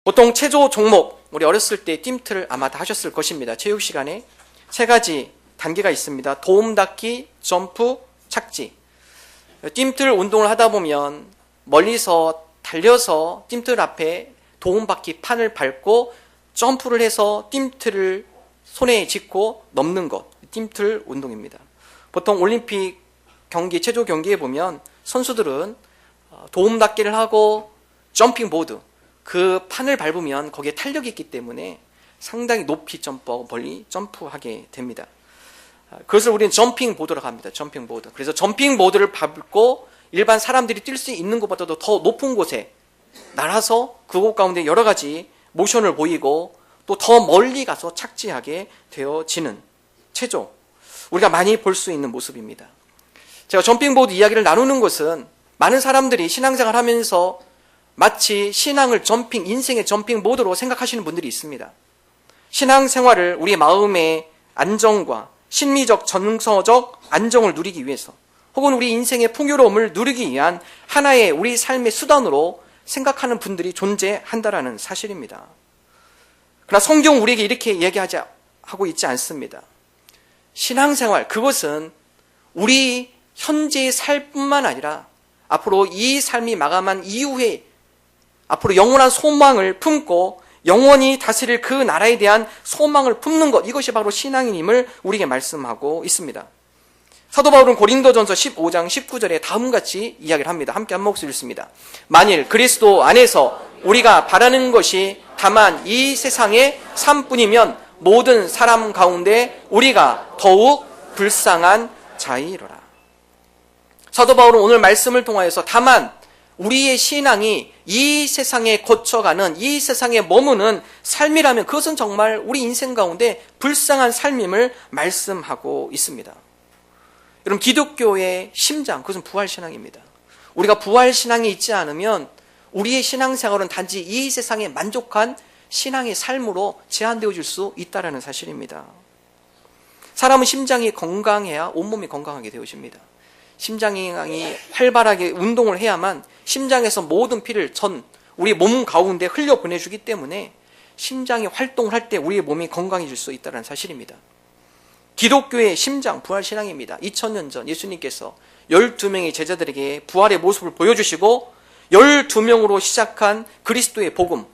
보통 체조 종목, 우리 어렸을 때 뜀틀을 아마 다 하셨을 것입니다. 체육 시간에 3가지 단계가 있습니다. 도움 닫기, 점프, 착지. 뜀틀 운동을 하다 보면 멀리서 달려서 뜀틀 앞에 도움 받기 판을 밟고 점프를 해서 뜀틀을 손에 짚고 넘는 것, 뜀틀 운동입니다. 보통 올림픽 경기, 체조 경기에 보면 선수들은 도움 닫기를 하고 점핑 보드, 그 판을 밟으면 거기에 탄력이 있기 때문에 상당히 높이 점프하고 멀리 점프하게 됩니다. 그것을 우리는 점핑 보드라고 합니다. 점핑 보드. 그래서 점핑 보드를 밟고 일반 사람들이 뛸 수 있는 것보다도 더 높은 곳에 날아서 그곳 가운데 여러 가지 모션을 보이고 또 더 멀리 가서 착지하게 되어지는 체조, 우리가 많이 볼 수 있는 모습입니다. 제가 점핑 보드 이야기를 나누는 것은 많은 사람들이 신앙생활 하면서 마치 신앙을 점핑, 인생의 점핑 보드로 생각하시는 분들이 있습니다. 신앙생활을 우리 마음의 안정과 심리적, 정서적 안정을 누리기 위해서 혹은 우리 인생의 풍요로움을 누리기 위한 하나의 우리 삶의 수단으로 생각하는 분들이 존재한다라는 사실입니다. 그러나 성경 우리에게 이렇게 얘기하고 있지 않습니다. 신앙생활, 그것은 우리 현재의 삶뿐만 아니라 앞으로 이 삶이 마감한 이후에 앞으로 영원한 소망을 품고 영원히 다스릴 그 나라에 대한 소망을 품는 것, 이것이 바로 신앙인임을 우리에게 말씀하고 있습니다. 사도 바울은 고린도전서 15장 19절에 다음같이 이야기를 합니다. 함께 한 목소리 읽습니다. 만일 그리스도 안에서 우리가 바라는 것이 다만 이 세상의 삶뿐이면 모든 사람 가운데 우리가 더욱 불쌍한 자이로라. 사도 바울은 오늘 말씀을 통하여서 다만 우리의 신앙이 이 세상에 거쳐가는, 이 세상에 머무는 삶이라면 그것은 정말 우리 인생 가운데 불쌍한 삶임을 말씀하고 있습니다. 여러분, 기독교의 심장, 그것은 부활신앙입니다. 우리가 부활신앙이 있지 않으면 우리의 신앙생활은 단지 이 세상에 만족한 신앙의 삶으로 제한되어질 수 있다는 사실입니다. 사람은 심장이 건강해야 온몸이 건강하게 되어집니다. 심장이 활발하게 운동을 해야만 심장에서 모든 피를 우리 몸 가운데 흘려보내주기 때문에 심장이 활동을 할 때 우리의 몸이 건강해질 수 있다는 사실입니다. 기독교의 심장, 부활신앙입니다. 2000년 전 예수님께서 12명의 제자들에게 부활의 모습을 보여주시고 12명으로 시작한 그리스도의 복음,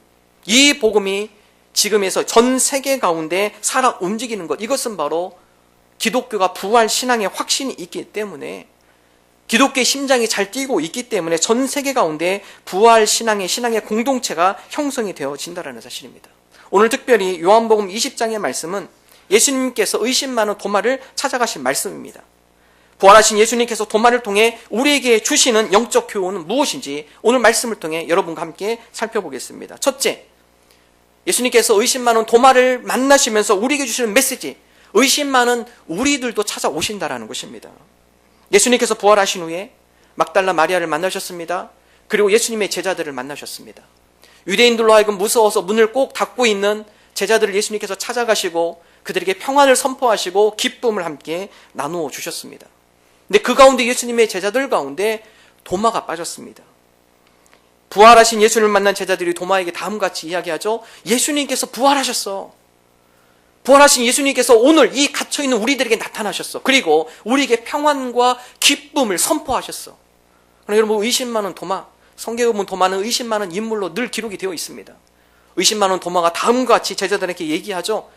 이 복음이 지금에서 전 세계 가운데 살아 움직이는 것, 이것은 바로 기독교가 부활신앙의 확신이 있기 때문에, 기독교의 심장이 잘 뛰고 있기 때문에 전 세계 가운데 부활신앙의 공동체가 형성이 되어진다는 사실입니다. 오늘 특별히 요한복음 20장의 말씀은 예수님께서 의심 많은 도마를 찾아가신 말씀입니다. 부활하신 예수님께서 도마를 통해 우리에게 주시는 영적 교훈은 무엇인지 오늘 말씀을 통해 여러분과 함께 살펴보겠습니다. 첫째, 예수님께서 의심 많은 도마를 만나시면서 우리에게 주시는 메시지, 의심 많은 우리들도 찾아오신다라는 것입니다. 예수님께서 부활하신 후에 막달라 마리아를 만나셨습니다. 그리고 예수님의 제자들을 만나셨습니다. 유대인들로 하여금 무서워서 문을 꼭 닫고 있는 제자들을 예수님께서 찾아가시고 그들에게 평안을 선포하시고 기쁨을 함께 나누어 주셨습니다. 근데 그 가운데 예수님의 제자들 가운데 도마가 빠졌습니다. 부활하신 예수님을 만난 제자들이 도마에게 다음같이 이야기하죠. 예수님께서 부활하셨어. 부활하신 예수님께서 오늘 이 갇혀있는 우리들에게 나타나셨어. 그리고 우리에게 평안과 기쁨을 선포하셨어. 그러나 여러분, 의심 많은 도마, 성경에 보면 도마는 의심 많은 인물로 늘 기록이 되어 있습니다. 의심 많은 도마가 다음과 같이 제자들에게 얘기하죠.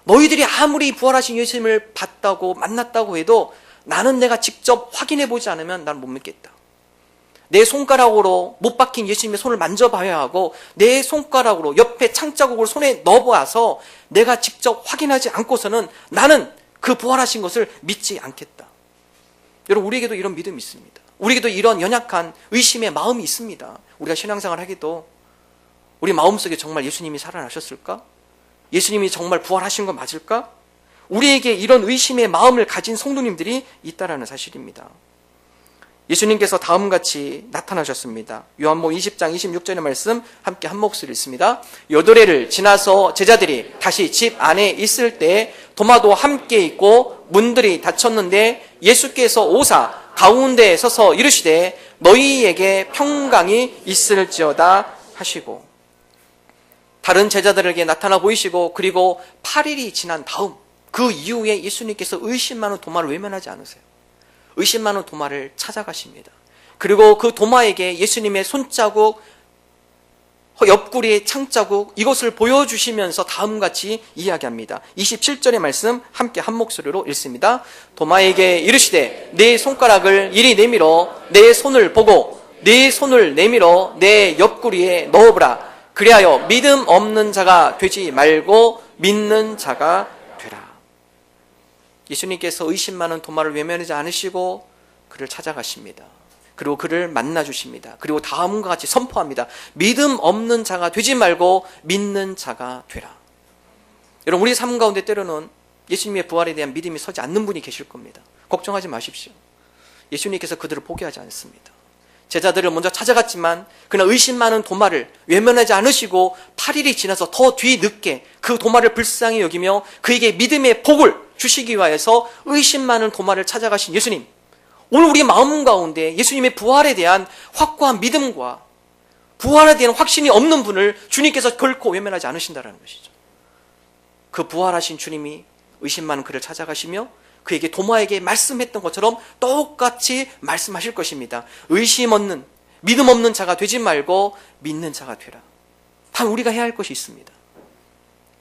너희들이 아무리 부활하신 예수님을 봤다고 만났다고 해도 나는 내가 직접 확인해보지 않으면 난 못 믿겠다. 내 손가락으로 못 박힌 예수님의 손을 만져봐야 하고 내 손가락으로 옆에 창자국을 손에 넣어봐서 내가 직접 확인하지 않고서는 나는 그 부활하신 것을 믿지 않겠다. 여러분, 우리에게도 이런 믿음이 있습니다. 우리에게도 이런 연약한 의심의 마음이 있습니다. 우리가 신앙생활 하기도 우리 마음속에 정말 예수님이 살아나셨을까? 예수님이 정말 부활하신 건 맞을까? 우리에게 이런 의심의 마음을 가진 성도님들이 있다는 사실입니다. 예수님께서 다음같이 나타나셨습니다. 요한복음 20장 26절의 말씀 함께 한 목소리 읽습니다. 요도래를 지나서 제자들이 다시 집 안에 있을 때 도마도 함께 있고 문들이 닫혔는데 예수께서 오사 가운데에 서서 이르시되 너희에게 평강이 있을지어다 하시고. 다른 제자들에게 나타나 보이시고 그리고 8일이 지난 다음 그 이후에 예수님께서 의심 많은 도마를 외면하지 않으세요. 의심 많은 도마를 찾아가십니다. 그리고 그 도마에게 예수님의 손자국, 옆구리의 창자국 이것을 보여주시면서 다음같이 이야기합니다. 27절의 말씀 함께 한 목소리로 읽습니다. 도마에게 이르시되 내 손가락을 이리 내밀어 내 손을 보고 내 손을 내밀어 내 옆구리에 넣어보라. 그리하여 믿음 없는 자가 되지 말고 믿는 자가 되라. 예수님께서 의심 많은 도마를 외면하지 않으시고 그를 찾아가십니다. 그리고 그를 만나주십니다. 그리고 다음과 같이 선포합니다. 믿음 없는 자가 되지 말고 믿는 자가 되라. 여러분, 우리 삶 가운데 때로는 예수님의 부활에 대한 믿음이 서지 않는 분이 계실 겁니다. 걱정하지 마십시오. 예수님께서 그들을 포기하지 않습니다. 제자들을 먼저 찾아갔지만 그러나 의심 많은 도마를 외면하지 않으시고 8일이 지나서 더 뒤늦게 그 도마를 불쌍히 여기며 그에게 믿음의 복을 주시기 위하여서 의심 많은 도마를 찾아가신 예수님, 오늘 우리 마음 가운데 예수님의 부활에 대한 확고한 믿음과 부활에 대한 확신이 없는 분을 주님께서 결코 외면하지 않으신다는 것이죠. 그 부활하신 주님이 의심 많은 그를 찾아가시며 그에게 도마에게 말씀했던 것처럼 똑같이 말씀하실 것입니다. 의심 없는, 믿음 없는 자가 되지 말고 믿는 자가 되라. 단 우리가 해야 할 것이 있습니다.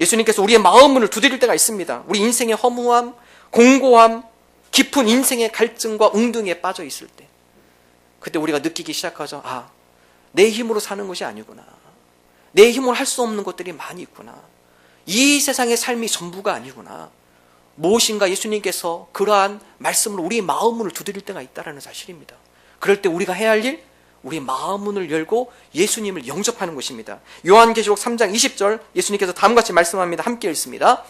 예수님께서 우리의 마음을 두드릴 때가 있습니다. 우리 인생의 허무함, 공고함, 깊은 인생의 갈증과 웅둥이에 빠져 있을 때 그때 우리가 느끼기 시작하죠. 아, 내 힘으로 사는 것이 아니구나. 내 힘으로 할 수 없는 것들이 많이 있구나. 이 세상의 삶이 전부가 아니구나. 무엇인가 예수님께서 그러한 말씀으로 우리의 마음문을 두드릴 때가 있다는 사실입니다. 그럴 때 우리가 해야 할 일, 우리의 마음문을 열고 예수님을 영접하는 것입니다. 요한계시록 3장 20절 예수님께서 다음같이 말씀합니다. 함께 읽습니다.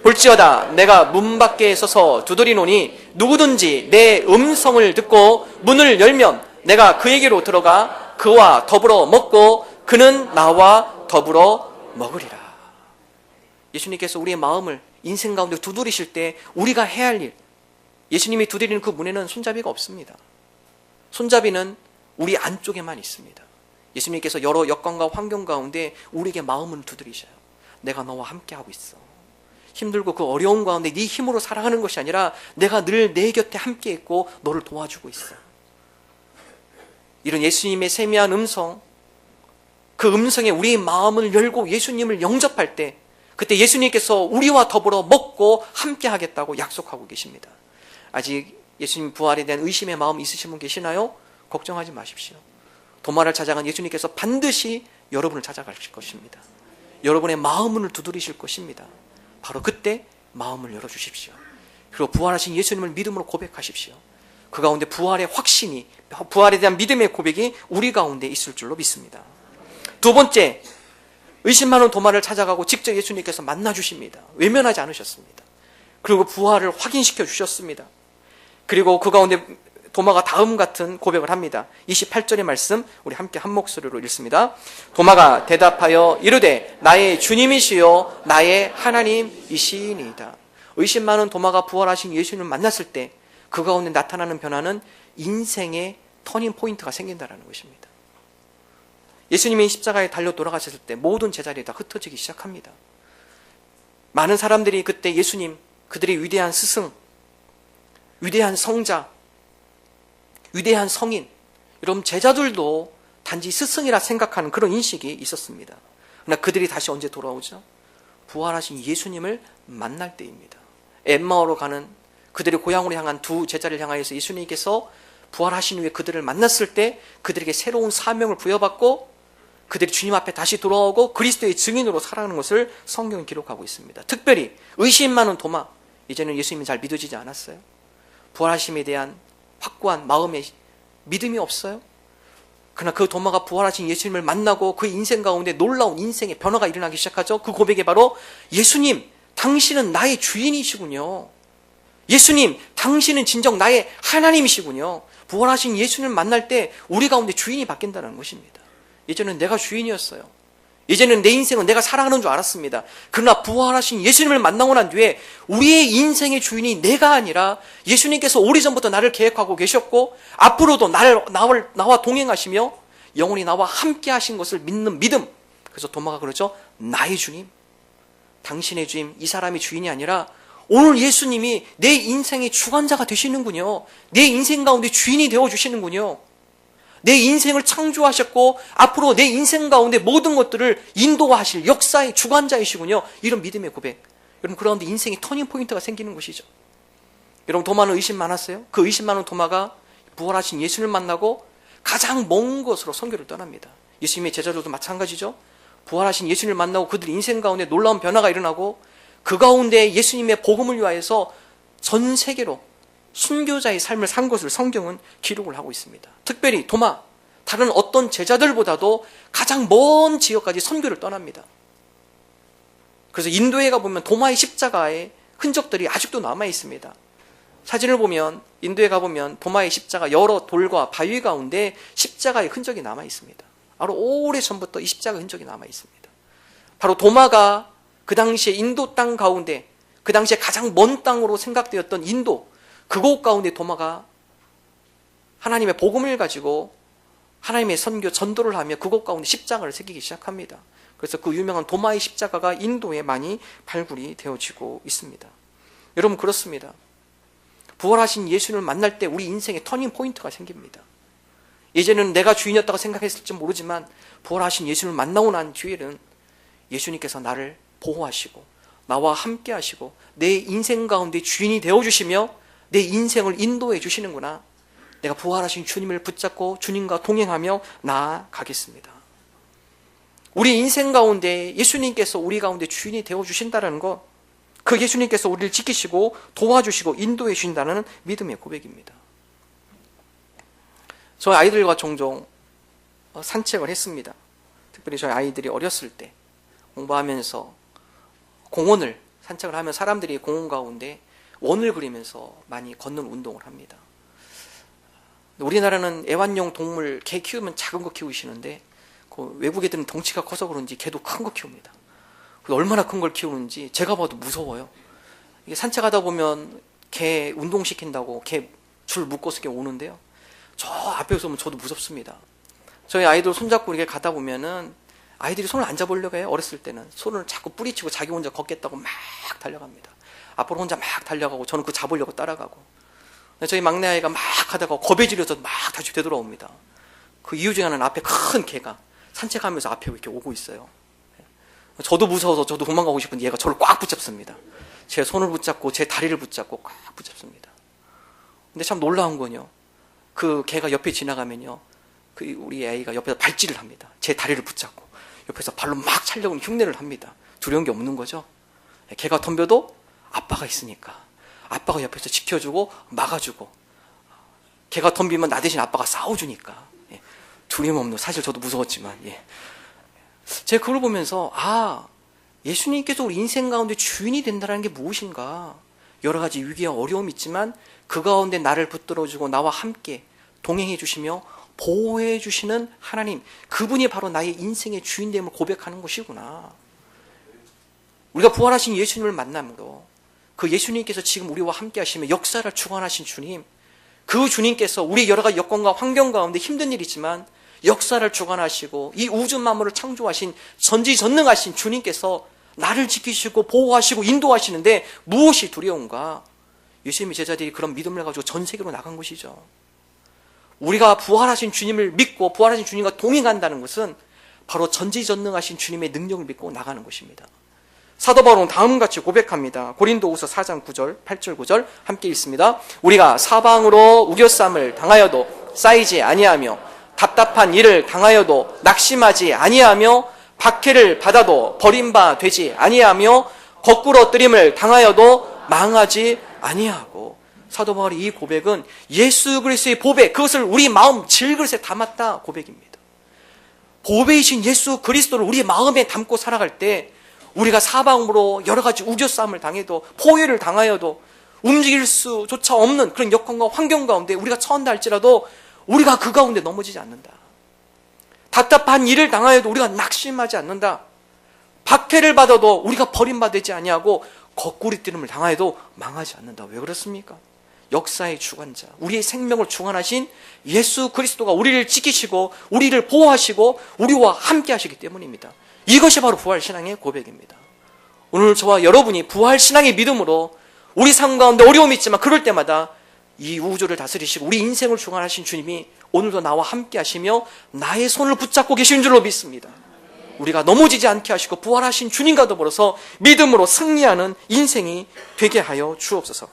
볼지어다 내가 문 밖에 서서 두드리노니 누구든지 내 음성을 듣고 문을 열면 내가 그에게로 들어가 그와 더불어 먹고 그는 나와 더불어 먹으리라. 예수님께서 우리의 마음을 인생 가운데 두드리실 때 우리가 해야 할 일, 예수님이 두드리는 그 문에는 손잡이가 없습니다. 손잡이는 우리 안쪽에만 있습니다. 예수님께서 여러 여건과 환경 가운데 우리에게 마음을 두드리셔요. 내가 너와 함께하고 있어. 힘들고 그 어려운 가운데 네 힘으로 살아가는 것이 아니라 내가 늘 내 곁에 함께 있고 너를 도와주고 있어. 이런 예수님의 세미한 음성, 그 음성에 우리의 마음을 열고 예수님을 영접할 때 그때 예수님께서 우리와 더불어 먹고 함께 하겠다고 약속하고 계십니다. 아직 예수님 부활에 대한 의심의 마음 있으신 분 계시나요? 걱정하지 마십시오. 도마를 찾아간 예수님께서 반드시 여러분을 찾아가실 것입니다. 여러분의 마음문을 두드리실 것입니다. 바로 그때 마음을 열어주십시오. 그리고 부활하신 예수님을 믿음으로 고백하십시오. 그 가운데 부활의 확신이, 부활에 대한 믿음의 고백이 우리 가운데 있을 줄로 믿습니다. 두 번째, 의심 많은 도마를 찾아가고 직접 예수님께서 만나주십니다. 외면하지 않으셨습니다. 그리고 부활을 확인시켜 주셨습니다. 그리고 그 가운데 도마가 다음 같은 고백을 합니다. 28절의 말씀 우리 함께 한 목소리로 읽습니다. 도마가 대답하여 이르되 나의 주님이시요 나의 하나님이시니이다. 의심 많은 도마가 부활하신 예수님을 만났을 때 그 가운데 나타나는 변화는 인생의 터닝 포인트가 생긴다는 것입니다. 예수님이 십자가에 달려 돌아가셨을 때 모든 제자리에 다 흩어지기 시작합니다. 많은 사람들이 그때 예수님, 그들의 위대한 스승, 위대한 성자, 위대한 성인, 여러분 제자들도 단지 스승이라 생각하는 그런 인식이 있었습니다. 그러나 그들이 다시 언제 돌아오죠? 부활하신 예수님을 만날 때입니다. 엠마오로 가는 그들의 고향으로 향한 두 제자를 향하여서 예수님께서 부활하신 후에 그들을 만났을 때 그들에게 새로운 사명을 부여받고 그들이 주님 앞에 다시 돌아오고 그리스도의 증인으로 살아가는 것을 성경은 기록하고 있습니다. 특별히 의심 많은 도마, 이제는 예수님이 잘 믿어지지 않았어요. 부활하심에 대한 확고한 마음의 믿음이 없어요. 그러나 그 도마가 부활하신 예수님을 만나고 그 인생 가운데 놀라운 인생의 변화가 일어나기 시작하죠. 그 고백이 바로 예수님, 당신은 나의 주인이시군요. 예수님, 당신은 진정 나의 하나님이시군요. 부활하신 예수님을 만날 때 우리 가운데 주인이 바뀐다는 것입니다. 예전엔 내가 주인이었어요. 이제는 내 인생은 내가 살아가는 줄 알았습니다. 그러나 부활하신 예수님을 만나고 난 뒤에 우리의 인생의 주인이 내가 아니라 예수님께서 오래전부터 나를 계획하고 계셨고 앞으로도 나와 동행하시며 영원히 나와 함께 하신 것을 믿는 믿음, 그래서 도마가 그러죠. 나의 주님, 당신의 주님, 이 사람이 주인이 아니라 오늘 예수님이 내 인생의 주관자가 되시는군요. 내 인생 가운데 주인이 되어주시는군요. 내 인생을 창조하셨고 앞으로 내 인생 가운데 모든 것들을 인도하실 역사의 주관자이시군요. 이런 믿음의 고백. 여러분, 그런데 인생의 터닝포인트가 생기는 것이죠. 여러분, 도마는 의심 많았어요. 그 의심 많은 도마가 부활하신 예수를 만나고 가장 먼 곳으로 선교를 떠납니다. 예수님의 제자들도 마찬가지죠. 부활하신 예수님을 만나고 그들 인생 가운데 놀라운 변화가 일어나고 그 가운데 예수님의 복음을 위하여서 전 세계로 순교자의 삶을 산 것을 성경은 기록을 하고 있습니다. 특별히 도마, 다른 어떤 제자들보다도 가장 먼 지역까지 선교를 떠납니다. 그래서 인도에 가보면 도마의 십자가의 흔적들이 아직도 남아 있습니다. 사진을 보면 인도에 가보면 도마의 십자가 여러 돌과 바위 가운데 십자가의 흔적이 남아 있습니다. 바로 오래전부터 이 십자가 흔적이 남아 있습니다. 바로 도마가 그 당시에 인도 땅 가운데 그 당시에 가장 먼 땅으로 생각되었던 인도, 그곳 가운데 도마가 하나님의 복음을 가지고 하나님의 선교 전도를 하며 그곳 가운데 십자가를 새기기 시작합니다. 그래서 그 유명한 도마의 십자가가 인도에 많이 발굴이 되어지고 있습니다. 여러분, 그렇습니다. 부활하신 예수님을 만날 때 우리 인생의 터닝 포인트가 생깁니다. 예전에는 내가 주인이었다고 생각했을지 모르지만 부활하신 예수님을 만나고 난 뒤에는 예수님께서 나를 보호하시고 나와 함께 하시고 내 인생 가운데 주인이 되어주시며 내 인생을 인도해 주시는구나. 내가 부활하신 주님을 붙잡고 주님과 동행하며 나아가겠습니다. 우리 인생 가운데 예수님께서 우리 가운데 주인이 되어주신다는 것, 그 예수님께서 우리를 지키시고 도와주시고 인도해 주신다는 믿음의 고백입니다. 저희 아이들과 종종 산책을 했습니다. 특별히 저희 아이들이 어렸을 때 공부하면서 공원을 산책을 하면 사람들이 공원 가운데 원을 그리면서 많이 걷는 운동을 합니다. 우리나라는 애완용 동물, 개 키우면 작은 거 키우시는데 그 외국 애들은 덩치가 커서 그런지 개도 큰 거 키웁니다. 얼마나 큰 걸 키우는지 제가 봐도 무서워요. 이게 산책하다 보면 개 운동시킨다고 개 줄 묶어서 이렇게 오는데요. 저 앞에서 오면 저도 무섭습니다. 저희 아이들 손잡고 이렇게 가다 보면은 아이들이 손을 안 잡으려고 해요. 어렸을 때는 손을 자꾸 뿌리치고 자기 혼자 걷겠다고 막 달려갑니다. 앞으로 혼자 막 달려가고 저는 그 잡으려고 따라가고. 저희 막내 아이가 막 하다가 겁에 질려서 막 다시 되돌아옵니다. 그 이유 중에 하나는 앞에 큰 개가 산책하면서 앞에 이렇게 오고 있어요. 저도 무서워서 저도 도망가고 싶은데 얘가 저를 꽉 붙잡습니다. 제 손을 붙잡고 제 다리를 붙잡고 꽉 붙잡습니다. 근데 참 놀라운 건요, 그 개가 옆에 지나가면요, 그 우리 아이가 옆에서 발질을 합니다. 제 다리를 붙잡고 옆에서 발로 막 차려고 흉내를 합니다. 두려운 게 없는 거죠. 개가 덤벼도 아빠가 있으니까 아빠가 옆에서 지켜주고 막아주고, 개가 덤비면 나 대신 아빠가 싸워주니까 두려움 없는, 사실 저도 무서웠지만, 제가 그걸 보면서 예수님께서 우리 인생 가운데 주인이 된다는 게 무엇인가. 여러 가지 위기와 어려움이 있지만 그 가운데 나를 붙들어주고 나와 함께 동행해 주시며 보호해 주시는 하나님, 그분이 바로 나의 인생의 주인됨을 고백하는 것이구나. 우리가 부활하신 예수님을 만남으로 그 예수님께서 지금 우리와 함께 하시며 역사를 주관하신 주님, 그 주님께서 우리 여러 가지 여건과 환경 가운데 힘든 일이지만 역사를 주관하시고 이 우주 만물을 창조하신 전지전능하신 주님께서 나를 지키시고 보호하시고 인도하시는데 무엇이 두려운가? 예수님의 제자들이 그런 믿음을 가지고 전 세계로 나간 것이죠. 우리가 부활하신 주님을 믿고 부활하신 주님과 동행한다는 것은 바로 전지전능하신 주님의 능력을 믿고 나가는 것입니다. 사도 바울은 다음과 같이 고백합니다. 고린도후서 4장 9절, 8절, 9절 함께 읽습니다. 우리가 사방으로 우겨쌈을 당하여도 쌓이지 아니하며 답답한 일을 당하여도 낙심하지 아니하며 박해를 받아도 버림바 되지 아니하며 거꾸로 뜨림을 당하여도 망하지 아니하고. 사도 바울의 이 고백은 예수 그리스도의 보배, 그것을 우리 마음 질그릇에 담았다 고백입니다. 보배이신 예수 그리스도를 우리 마음에 담고 살아갈 때 우리가 사방으로 여러 가지 우겨싸움을 당해도 포위를 당하여도 움직일 수조차 없는 그런 여건과 환경 가운데 우리가 처한다 할지라도 우리가 그 가운데 넘어지지 않는다. 답답한 일을 당하여도 우리가 낙심하지 않는다. 박해를 받아도 우리가 버림받지 아니하고 거꾸리 뜨림을 당하여도 망하지 않는다. 왜 그렇습니까? 역사의 주관자, 우리의 생명을 주관하신 예수 그리스도가 우리를 지키시고 우리를 보호하시고 우리와 함께 하시기 때문입니다. 이것이 바로 부활신앙의 고백입니다. 오늘 저와 여러분이 부활신앙의 믿음으로 우리 삶 가운데 어려움이 있지만 그럴 때마다 이 우주를 다스리시고 우리 인생을 주관하신 주님이 오늘도 나와 함께 하시며 나의 손을 붙잡고 계신 줄로 믿습니다. 우리가 넘어지지 않게 하시고 부활하신 주님과 더불어서 믿음으로 승리하는 인생이 되게 하여 주옵소서.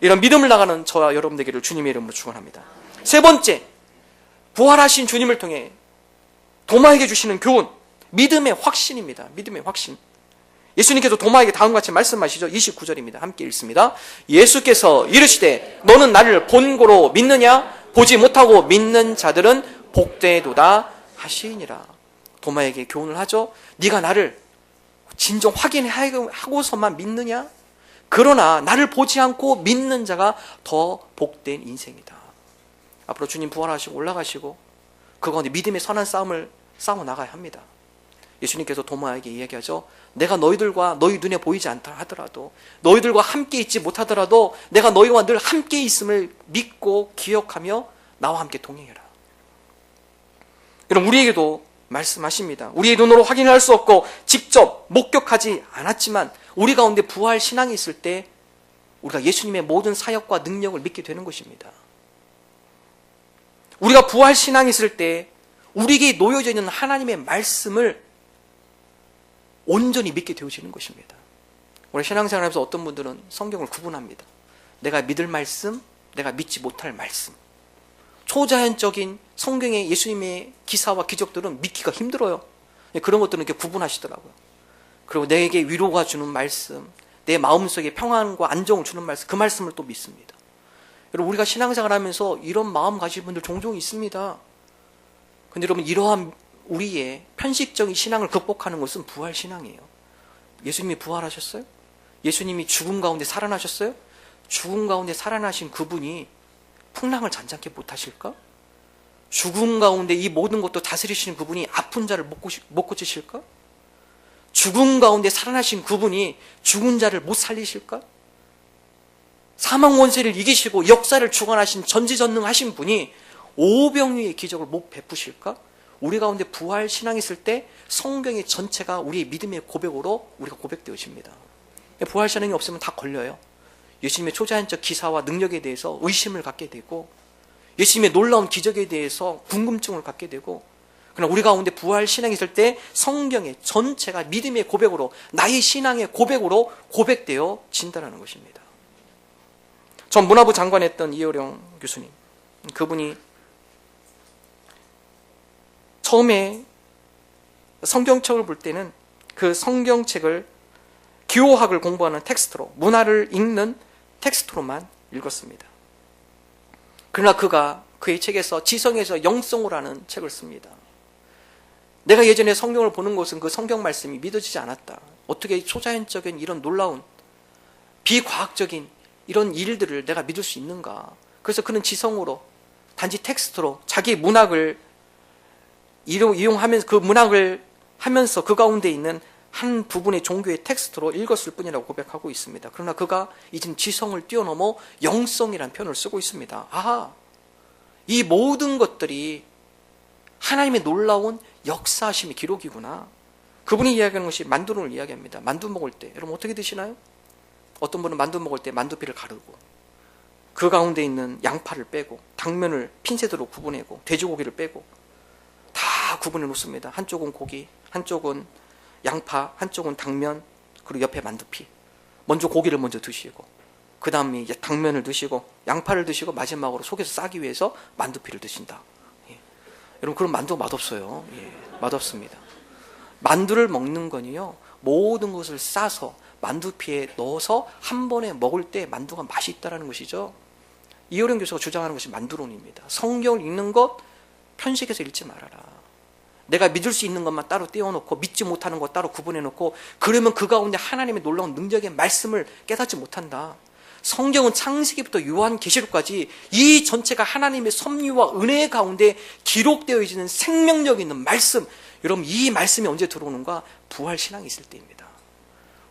이런 믿음을 나가는 저와 여러분 되기를 주님의 이름으로 축원합니다. 세 번째, 부활하신 주님을 통해 도마에게 주시는 교훈, 믿음의 확신입니다. 믿음의 확신. 예수님께서 도마에게 다음과 같이 말씀하시죠. 29절입니다. 함께 읽습니다. 예수께서 이르시되 너는 나를 본고로 믿느냐? 보지 못하고 믿는 자들은 복되도다 하시니라. 도마에게 교훈을 하죠. 네가 나를 진정 확인하고서만 믿느냐? 그러나 나를 보지 않고 믿는 자가 더 복된 인생이다. 앞으로 주님 부활하시고 올라가시고 그 가운데 믿음의 선한 싸움을 싸워 나가야 합니다. 예수님께서 도마에게 이야기하죠. 내가 너희들과 너희 눈에 보이지 않다 하더라도 너희들과 함께 있지 못하더라도 내가 너희와 늘 함께 있음을 믿고 기억하며 나와 함께 동행해라. 여러분, 우리에게도 말씀하십니다. 우리의 눈으로 확인할 수 없고 직접 목격하지 않았지만 우리 가운데 부활 신앙이 있을 때 우리가 예수님의 모든 사역과 능력을 믿게 되는 것입니다. 우리가 부활 신앙이 있을 때 우리에게 놓여져 있는 하나님의 말씀을 온전히 믿게 되어지는 것입니다. 우리 신앙생활하면서 어떤 분들은 성경을 구분합니다. 내가 믿을 말씀, 내가 믿지 못할 말씀. 초자연적인 성경의 예수님의 기사와 기적들은 믿기가 힘들어요. 그런 것들은 이렇게 구분하시더라고요. 그리고 내게 위로가 주는 말씀, 내 마음속에 평안과 안정을 주는 말씀, 그 말씀을 또 믿습니다. 여러분, 우리가 신앙생활하면서 이런 마음 가진 분들 종종 있습니다. 근데 여러분, 이러한 우리의 편식적인 신앙을 극복하는 것은 부활신앙이에요. 예수님이 부활하셨어요? 예수님이 죽음 가운데 살아나셨어요? 죽음 가운데 살아나신 그분이 풍랑을 잔잔케 못하실까? 죽음 가운데 이 모든 것도 다스리시는 그분이 아픈 자를 못 고치실까? 죽음 가운데 살아나신 그분이 죽은 자를 못 살리실까? 사망 원세를 이기시고 역사를 주관하신 전지전능하신 분이 오병이의 기적을 못 베푸실까? 우리 가운데 부활 신앙이 있을 때 성경의 전체가 우리의 믿음의 고백으로 우리가 고백되어집니다. 부활 신앙이 없으면 다 걸려요. 예수님의 초자연적 기사와 능력에 대해서 의심을 갖게 되고 예수님의 놀라운 기적에 대해서 궁금증을 갖게 되고, 그러나 우리 가운데 부활 신앙이 있을 때 성경의 전체가 믿음의 고백으로, 나의 신앙의 고백으로 고백되어 진다라는 것입니다. 전 문화부 장관했던 이효령 교수님, 그분이 처음에 성경책을 볼 때는 그 성경책을 기호학을 공부하는 텍스트로, 문화를 읽는 텍스트로만 읽었습니다. 그러나 그가 그의 책에서 지성에서 영성으로라는 책을 씁니다. 내가 예전에 성경을 보는 것은 그 성경 말씀이 믿어지지 않았다. 어떻게 초자연적인 이런 놀라운 비과학적인 이런 일들을 내가 믿을 수 있는가. 그래서 그는 지성으로, 단지 텍스트로 자기 문학을 이용하면서, 그 문학을 하면서 그 가운데 있는 한 부분의 종교의 텍스트로 읽었을 뿐이라고 고백하고 있습니다. 그러나 그가 이젠 지성을 뛰어넘어 영성이라는 표현을 쓰고 있습니다. 아하, 이 모든 것들이 하나님의 놀라운 역사하심의 기록이구나. 그분이 이야기하는 것이 만두를 이야기합니다. 만두 먹을 때 여러분 어떻게 드시나요? 어떤 분은 만두 먹을 때 만두피를 가르고 그 가운데 있는 양파를 빼고 당면을 핀셋으로 구분하고 돼지고기를 빼고 다 구분해 놓습니다. 한쪽은 고기, 한쪽은 양파, 한쪽은 당면, 그리고 옆에 만두피. 먼저 고기를 먼저 드시고 그 다음에 이제 당면을 드시고 양파를 드시고 마지막으로 속에서 싸기 위해서 만두피를 드신다. 예. 여러분, 그럼 만두가 맛없어요. 예. 맛없습니다. 만두를 먹는 건요, 모든 것을 싸서 만두피에 넣어서 한 번에 먹을 때 만두가 맛이 있다는 것이죠. 이효령 교수가 주장하는 것이 만두론입니다. 성경을 읽는 것 편식해서 읽지 말아라. 내가 믿을 수 있는 것만 따로 떼어놓고 믿지 못하는 것 따로 구분해놓고 그러면 그 가운데 하나님의 놀라운 능력의 말씀을 깨닫지 못한다. 성경은 창세기부터 요한계시록까지 이 전체가 하나님의 섭리와 은혜 가운데 기록되어 있는 생명력 있는 말씀. 여러분, 이 말씀이 언제 들어오는가? 부활신앙이 있을 때입니다.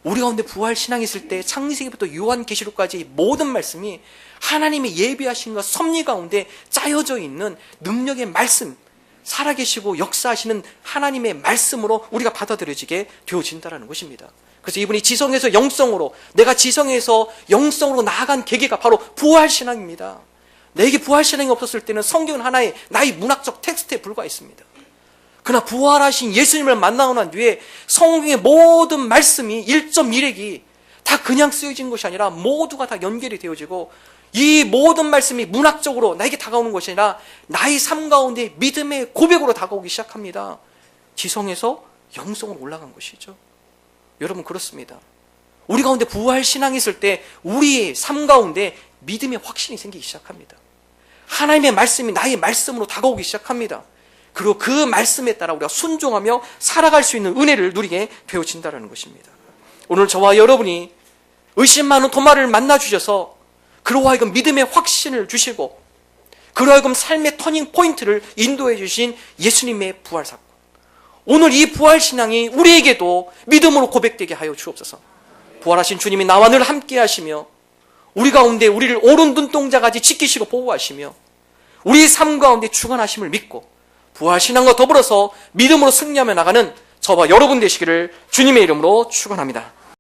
우리 가운데 부활신앙이 있을 때 창세기부터 요한계시록까지 모든 말씀이 하나님의 예비하신 것 섭리 가운데 짜여져 있는 능력의 말씀, 살아계시고 역사하시는 하나님의 말씀으로 우리가 받아들여지게 되어진다는 것입니다. 그래서 이분이 지성에서 영성으로, 내가 지성에서 영성으로 나아간 계기가 바로 부활신앙입니다. 내게 부활신앙이 없었을 때는 성경은 하나의 나의 문학적 텍스트에 불과했습니다. 그러나 부활하신 예수님을 만나고 난 뒤에 성경의 모든 말씀이 1.1핵이 다 그냥 쓰여진 것이 아니라 모두가 다 연결이 되어지고, 이 모든 말씀이 문학적으로 나에게 다가오는 것이 아니라 나의 삶 가운데 믿음의 고백으로 다가오기 시작합니다. 지성에서 영성으로 올라간 것이죠. 여러분, 그렇습니다. 우리 가운데 부활신앙이 있을 때 우리의 삶 가운데 믿음의 확신이 생기기 시작합니다. 하나님의 말씀이 나의 말씀으로 다가오기 시작합니다. 그리고 그 말씀에 따라 우리가 순종하며 살아갈 수 있는 은혜를 누리게 되어진다는 것입니다. 오늘 저와 여러분이 의심 많은 도마를 만나주셔서 그로 하여금 믿음의 확신을 주시고 그로 하여금 삶의 터닝 포인트를 인도해 주신 예수님의 부활 사건, 오늘 이 부활신앙이 우리에게도 믿음으로 고백되게 하여 주옵소서. 부활하신 주님이 나와 늘 함께 하시며 우리 가운데 우리를 오른 눈동자까지 지키시고 보호하시며 우리 삶 가운데 주관하심을 믿고 부활신앙과 더불어서 믿음으로 승리하며 나가는 저와 여러분 되시기를 주님의 이름으로 축원합니다.